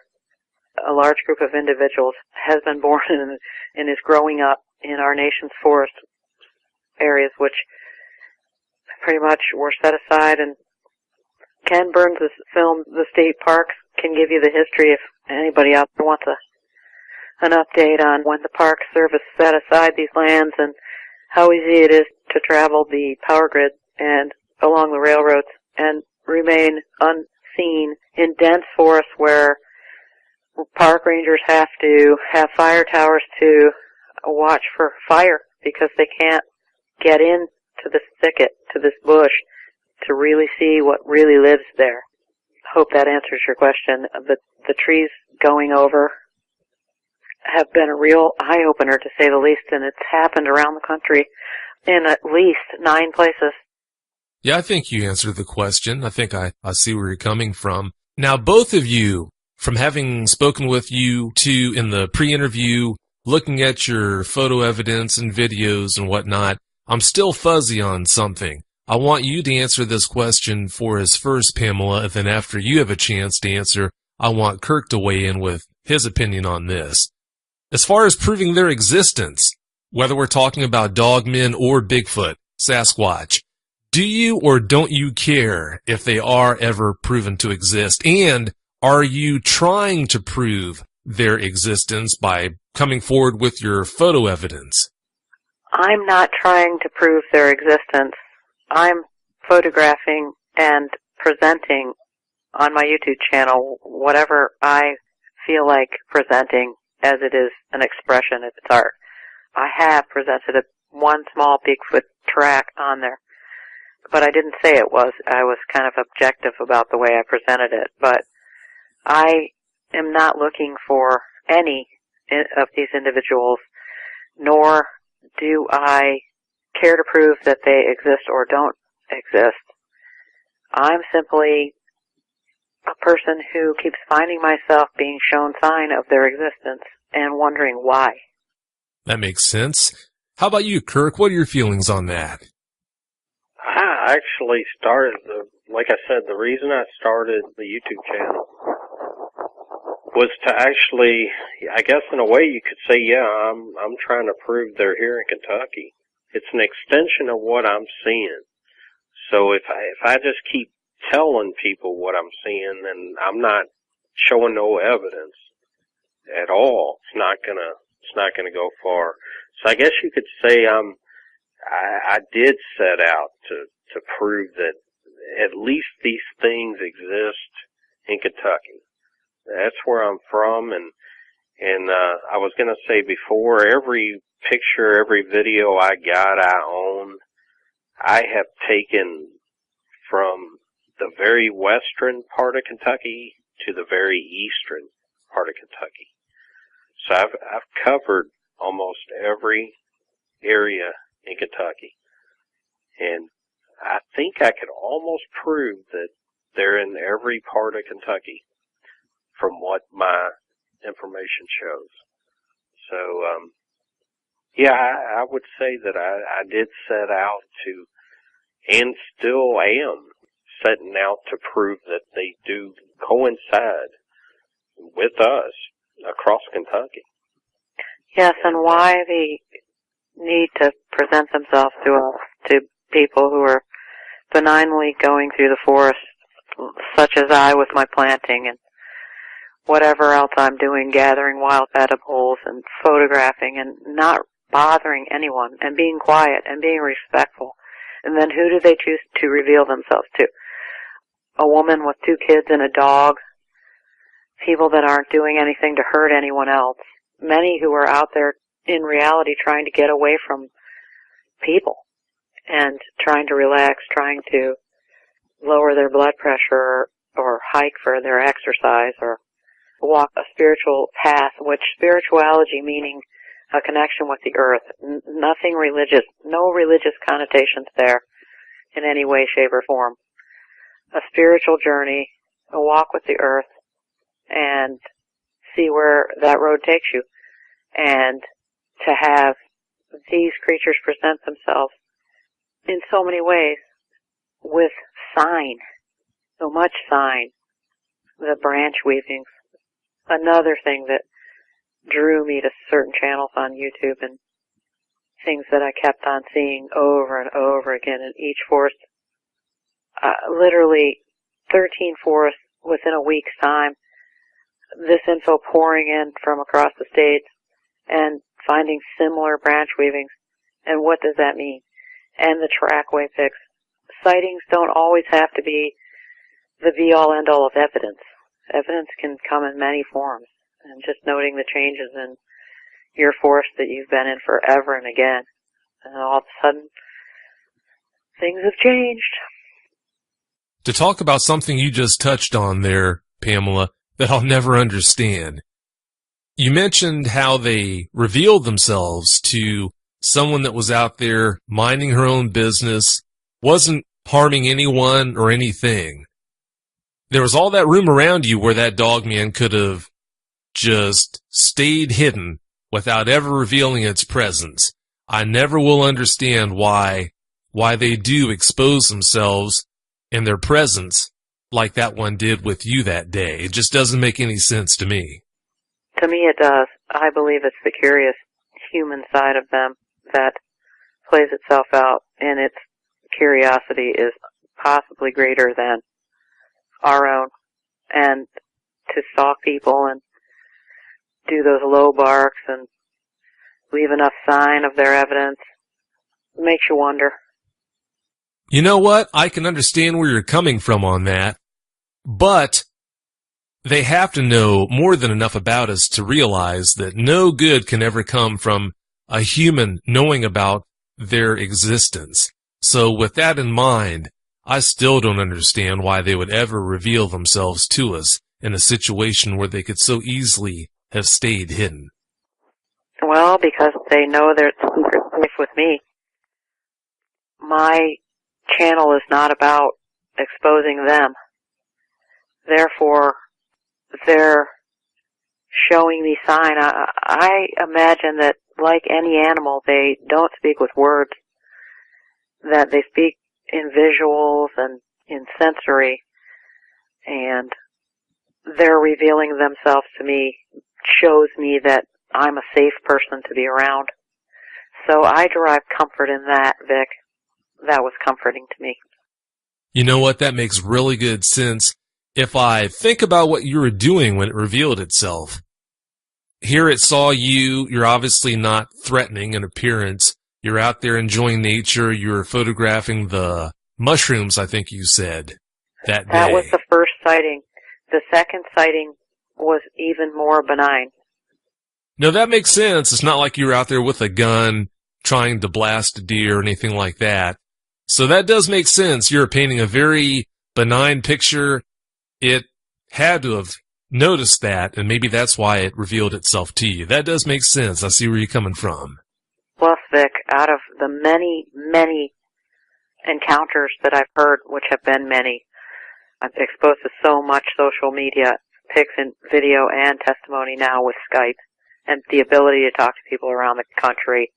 a large group of individuals has been born and is growing up in our nation's forest areas, which pretty much were set aside. And Ken Burns' film, The State Parks, can give you the history if anybody out there wants an update on when the Park Service set aside these lands and how easy it is to travel the power grid and along the railroads and remain unseen in dense forests where park rangers have to have fire towers to watch for fire because they can't get into this thicket, to this bush, to really see what really lives there. Hope that answers your question. The trees going over have been a real eye-opener, to say the least, and it's happened around the country in at least 9 places. Yeah, I think you answered the question. I think I see where you're coming from. Now, both of you, from having spoken with you two in the pre-interview, looking at your photo evidence and videos and whatnot, I'm still fuzzy on something. I want you to answer this question for us first, Pamela, and then after you have a chance to answer, I want Kirk to weigh in with his opinion on this. As far as proving their existence, whether we're talking about dogmen or Bigfoot, Sasquatch, do you or don't you care if they are ever proven to exist? And are you trying to prove their existence by coming forward with your photo evidence? I'm not trying to prove their existence. I'm photographing and presenting on my YouTube channel whatever I feel like presenting, as it is an expression of its art. I have presented one small Bigfoot track on there, but I didn't say it was. I was kind of objective about the way I presented it. But I am not looking for any of these individuals, nor do I care to prove that they exist or don't exist. I'm simply a person who keeps finding myself being shown sign of their existence and wondering why. That makes sense. How about you, Kirk? What are your feelings on that? I actually started, like I said, the reason I started the YouTube channel was to actually, I guess in a way you could say, yeah, I'm trying to prove they're here in Kentucky. It's an extension of what I'm seeing. So if I just keep telling people what I'm seeing, then I'm not showing no evidence at all. It's not gonna go far. So I guess you could say I did set out to prove that at least these things exist in Kentucky. That's where I'm from, and I was gonna say before, every picture, every video I own, I have taken from the very western part of Kentucky to the very eastern part of Kentucky. So I've covered almost every area in Kentucky, and I think I could almost prove that they're in every part of Kentucky from what my information shows. So, yeah, I would say that I did set out to, and still am setting out to prove that they do coincide with us across Kentucky. Yes, and why the need to present themselves to us, to people who are benignly going through the forest, such as I with my planting and whatever else I'm doing, gathering wild edibles and photographing and not bothering anyone and being quiet and being respectful. And then who do they choose to reveal themselves to? A woman with 2 kids and a dog, people that aren't doing anything to hurt anyone else, many who are out there in reality trying to get away from people and trying to relax, trying to lower their blood pressure or hike for their exercise or walk a spiritual path, which spirituality meaning a connection with the earth, nothing religious, no religious connotations there in any way, shape, or form. A spiritual journey a walk with the earth and see where that road takes you. And to have these creatures present themselves in so many ways with sign, so much sign, the branch weavings. Another thing that drew me to certain channels on YouTube and things that I kept on seeing over and over again in each forest, literally 13 forests within a week's time, this info pouring in from across the states and finding similar branch weavings. And what does that mean? And the trackway picks. Sightings don't always have to be the be-all, end-all of evidence. Evidence can come in many forms. And just noting the changes in your forest that you've been in forever and again. And all of a sudden, things have changed. To talk about something you just touched on there, Pamela, that I'll never understand. You mentioned how they revealed themselves to someone that was out there minding her own business, wasn't harming anyone or anything. There was all that room around you where that dogman could have just stayed hidden without ever revealing its presence. I never will understand why they do expose themselves in their presence like that one did with you that day. It just doesn't make any sense to me. To me it does. I believe it's the curious human side of them that plays itself out, and its curiosity is possibly greater than our own. And to stalk people and do those low barks and leave enough sign of their evidence makes you wonder. You know what? I can understand where you're coming from on that, but they have to know more than enough about us to realize that no good can ever come from a human knowing about their existence. So with that in mind, I still don't understand why they would ever reveal themselves to us in a situation where they could so easily have stayed hidden. Well, because they know their secret safe with me. My channel is not about exposing them. Therefore, they're showing me sign. I imagine that, like any animal, they don't speak with words, that they speak in visuals and in sensory, and they're revealing themselves to me, shows me that I'm a safe person to be around. So I derive comfort in that, Vic. That was comforting to me. You know what? That makes really good sense. If I think about what you were doing when it revealed itself, here it saw you, you're obviously not threatening in appearance. You're out there enjoying nature. You're photographing the mushrooms, I think you said, that day. That was the first sighting. The second sighting was even more benign. No, that makes sense. It's not like you were out there with a gun trying to blast a deer or anything like that. So that does make sense. You're painting a very benign picture. It had to have noticed that, and maybe that's why it revealed itself to you. That does make sense. I see where you're coming from. Plus, Vic, out of the many, many encounters that I've heard, which have been many, I'm exposed to so much social media, pics and video and testimony now with Skype, and the ability to talk to people around the country.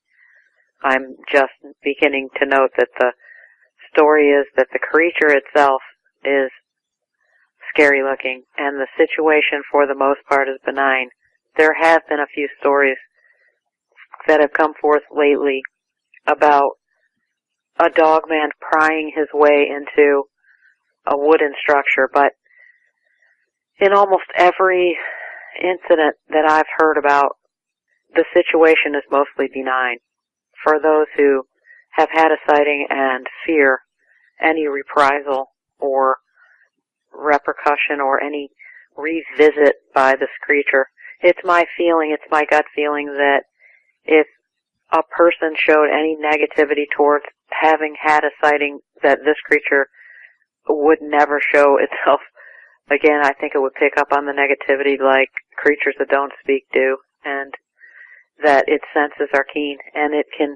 I'm just beginning to note that the story is that the creature itself is scary looking, and the situation for the most part is benign. There have been a few stories that have come forth lately about a dogman prying his way into a wooden structure, but in almost every incident that I've heard about, the situation is mostly benign. For those who have had a sighting and fear any reprisal or repercussion or any revisit by this creature, it's my feeling, it's my gut feeling that if a person showed any negativity towards having had a sighting, that this creature would never show itself again. I think it would pick up on the negativity like creatures that don't speak do, and that its senses are keen, and it can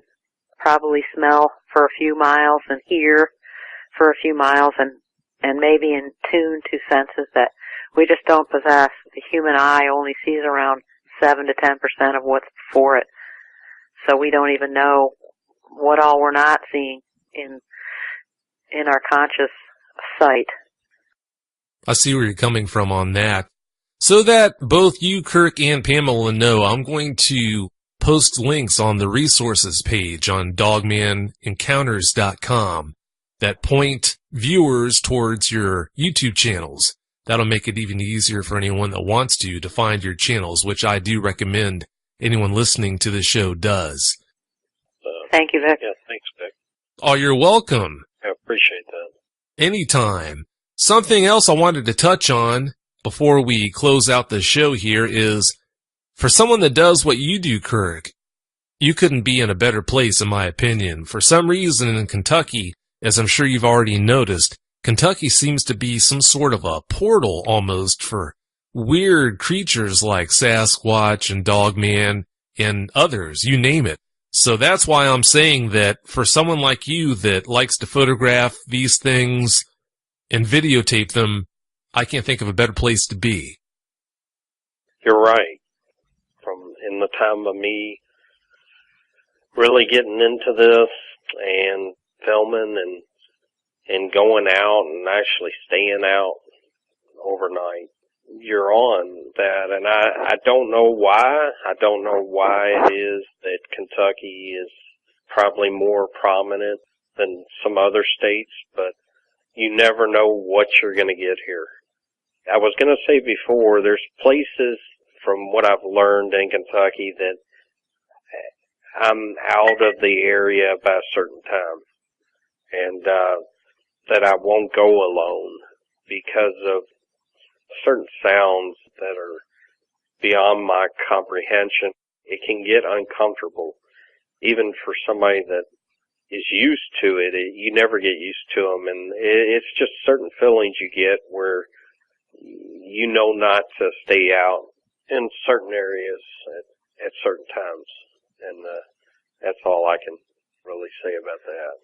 probably smell for a few miles and hear for a few miles and and maybe in tune to senses that we just don't possess. The human eye only sees around 7 to 10% of what's before it. So we don't even know what all we're not seeing in our conscious sight. I see where you're coming from on that. So that both you, Kirk, and Pamela know, I'm going to post links on the resources page on dogmanencounters.com that point viewers towards your YouTube channels. That'll make it even easier for anyone that wants to find your channels, which I do recommend anyone listening to the show does. Thank you, Vic. Yeah, thanks, Vic. Oh, you're welcome. I appreciate that. Anytime. Something else I wanted to touch on before we close out the show here is, for someone that does what you do, Kirk, you couldn't be in a better place, in my opinion. For some reason in Kentucky, as I'm sure you've already noticed, Kentucky seems to be some sort of a portal almost for weird creatures like Sasquatch and Dogman and others, you name it. So that's why I'm saying that for someone like you that likes to photograph these things and videotape them, I can't think of a better place to be. You're right. From in the time of me really getting into this and filming and going out and actually staying out overnight, you're on that. And I don't know why. I don't know why it is that Kentucky is probably more prominent than some other states, but you never know what you're going to get here. I was going to say before, there's places from what I've learned in Kentucky that I'm out of the area by a certain time, and that I won't go alone because of certain sounds that are beyond my comprehension. It can get uncomfortable, even for somebody that is used to it. You never get used to them, and it's just certain feelings you get where you know not to stay out in certain areas at certain times, and that's all I can really say about that.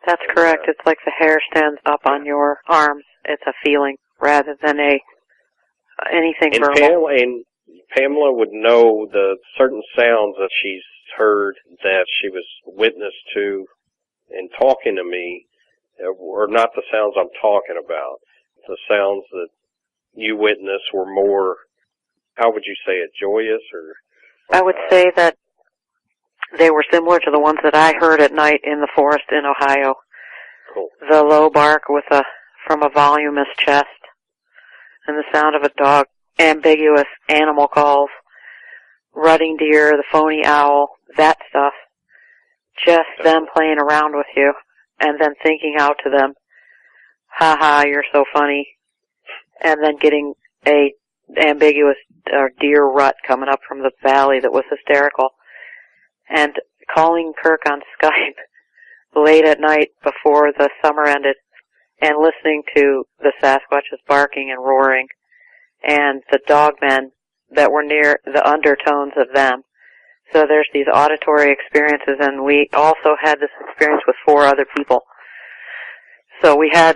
That's correct. It's like the hair stands up on your arms. It's a feeling rather than anything verbal. Pamela would know the certain sounds that she's heard that she was witness to in talking to me, are not the sounds I'm talking about. The sounds that you witnessed were more, how would you say it, joyous or? I would say that they were similar to the ones that I heard at night in the forest in Ohio. Cool. The low bark from a voluminous chest, and the sound of a dog, ambiguous animal calls, rutting deer, the phony owl, that stuff. Just them playing around with you, and then thinking out to them, ha ha, you're so funny, and then getting a ambiguous deer rut coming up from the valley that was hysterical, and calling Kirk on Skype late at night before the summer ended, and listening to the Sasquatches barking and roaring, and the dogmen that were near the undertones of them. So there's these auditory experiences, and we also had this experience with 4 other people. So we had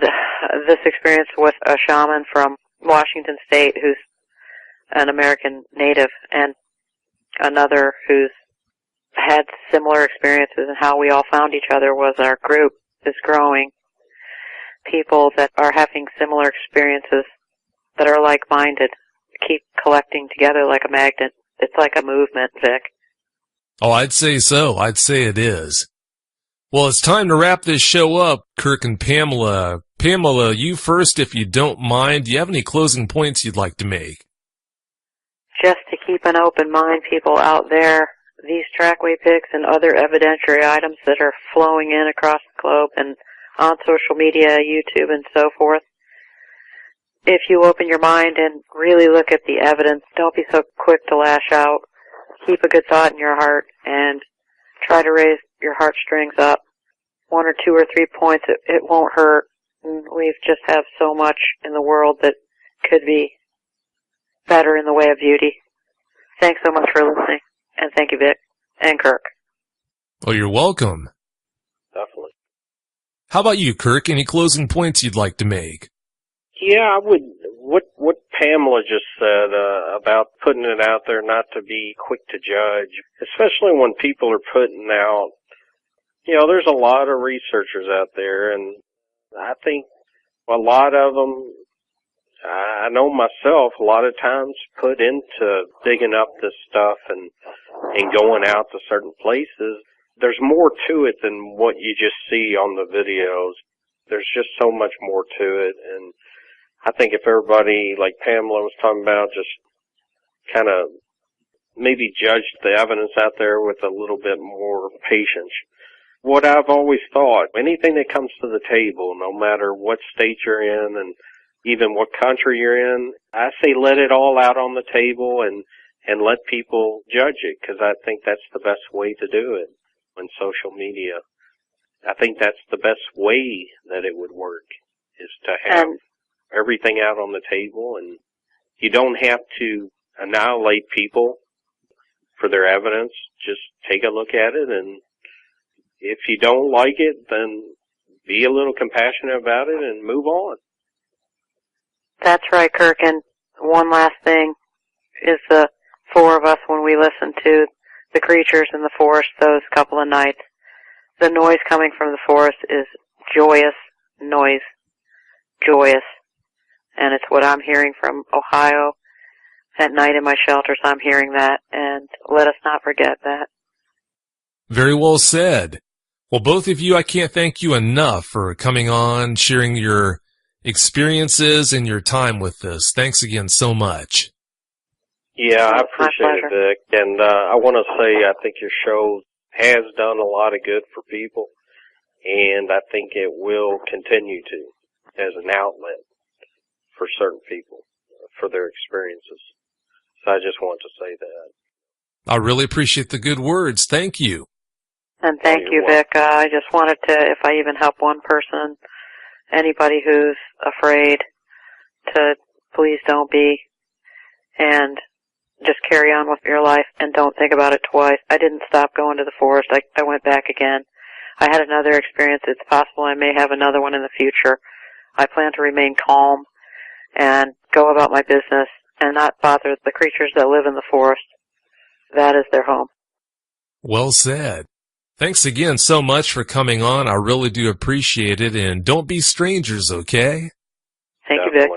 this experience with a shaman from Washington State who's an American native, and another who's had similar experiences, and how we all found each other was our group is growing. People that are having similar experiences that are like-minded keep collecting together like a magnet. It's like a movement, Vic. Oh, I'd say so. I'd say it is. Well, it's time to wrap this show up, Kirk and Pamela. Pamela, you first, if you don't mind. Do you have any closing points you'd like to make? Just to keep an open mind, people out there, these trackway pics and other evidentiary items that are flowing in across the globe and on social media, YouTube, and so forth. If you open your mind and really look at the evidence, don't be so quick to lash out. Keep a good thought in your heart and try to raise your heartstrings up. 1 or 2 or 3 points, it won't hurt. We just have so much in the world that could be better in the way of beauty. Thanks so much for listening, and thank you, Vic and Kirk. Oh, you're welcome. Definitely. How about you, Kirk? Any closing points you'd like to make? Yeah, I would. What Pamela just said about putting it out there, not to be quick to judge, especially when people are putting out. There's a lot of researchers out there, and I think a lot of them, I know myself, a lot of times put into digging up this stuff and going out to certain places. There's more to it than what you just see on the videos. There's just so much more to it, and I think if everybody, like Pamela was talking about, just kind of maybe judged the evidence out there with a little bit more patience. What I've always thought, anything that comes to the table, no matter what state you're in and even what country you're in, I say let it all out on the table and let people judge it, because I think that's the best way to do it on social media. I think that's the best way that it would work, is to have everything out on the table, and you don't have to annihilate people for their evidence. Just take a look at it, and if you don't like it, then be a little compassionate about it and move on. That's right, Kirk. And one last thing is the four of us, when we listen to the creatures in the forest those couple of nights, the noise coming from the forest is joyous noise. Joyous. And it's what I'm hearing from Ohio. At night in my shelters, I'm hearing that, and let us not forget that. Very well said. Well, both of you, I can't thank you enough for coming on, sharing your experiences and your time with us. Thanks again so much. Yeah, I appreciate it, Vic. And I want to say I think your show has done a lot of good for people, and I think it will continue to as an outlet for certain people, for their experiences. So I just want to say that. I really appreciate the good words. Thank you. And thank you, Vic. I just wanted to, if I even help one person, anybody who's afraid, to please don't be, and just carry on with your life and don't think about it twice. I didn't stop going to the forest. I went back again. I had another experience. It's possible I may have another one in the future. I plan to remain calm and go about my business and not bother the creatures that live in the forest. That is their home. Well said. Thanks again so much for coming on. I really do appreciate it, and don't be strangers, okay? Thank you, Vic.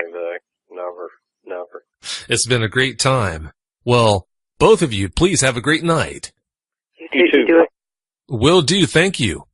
Never. It's been a great time. Well, both of you, please have a great night. You too. Do it. Will do. Thank you.